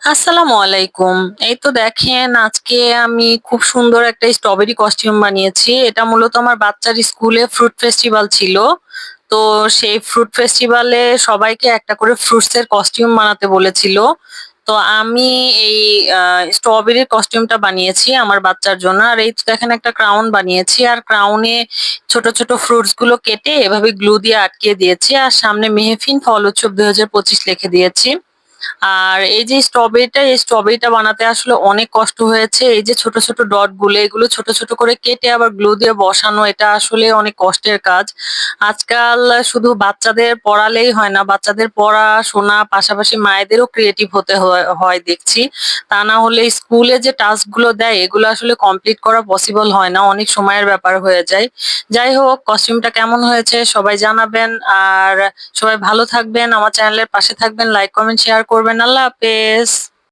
আসসালামু আলাইকুম। এই তো দেখেন আজকে আমি খুব সুন্দর একটা স্ট্রবেরি কস্টিউম বানিয়েছি। এটা মূলত আমার বাচ্চার স্কুলে ফ্রুট ফেস্টিভ্যাল ছিল। তো সেই ফ্রুট ফেস্টিভ্যালে সবাইকে একটা করে ফ্রুটস এর কস্টিউম বানাতে বলেছিল। তো আমি এই স্ট্রবেরির কস্টিউমটা বানিয়েছি আমার বাচ্চার জন্য। আর এই তো দেখেন একটা ক্রাউন বানিয়েছি। আর ক্রাউনে ছোট ছোট ফ্রুটস গুলো কেটে এভাবে গ্লু দিয়ে আটকিয়ে দিয়েছি। আর সামনে মেহফিল ফল উৎসব 2025 লিখে দিয়েছি। আর এই যে এই স্ট্রবেরিটা বানাতে আসলে অনেক কষ্ট হয়েছে। এই যে ছোট ছোট ডট গুলো এগুলো ছোট ছোট করে কেটে আবার গ্লু দিয়ে বসানো, এটা আসলে অনেক কষ্টের কাজ। আজকাল শুধু বাচ্চাদের পড়ালেই হয় না, বাচ্চাদের পড়াশোনা পাশাপাশি মায়েদেরও ক্রিয়েটিভ হতে হয় দেখছি। তা না হলে স্কুলে যে টাস্ক গুলো দেয় এগুলো আসলে কমপ্লিট করা পসিবল হয় না, অনেক সময়ের ব্যাপার হয়ে যায়। যাই হোক, কস্টিউমটা কেমন হয়েছে সবাই জানাবেন। আর সবাই ভালো থাকবেন, আমার চ্যানেলের পাশে থাকবেন, লাইক কমেন্ট শেয়ার করবেন। আল্লাহ হাফেজ।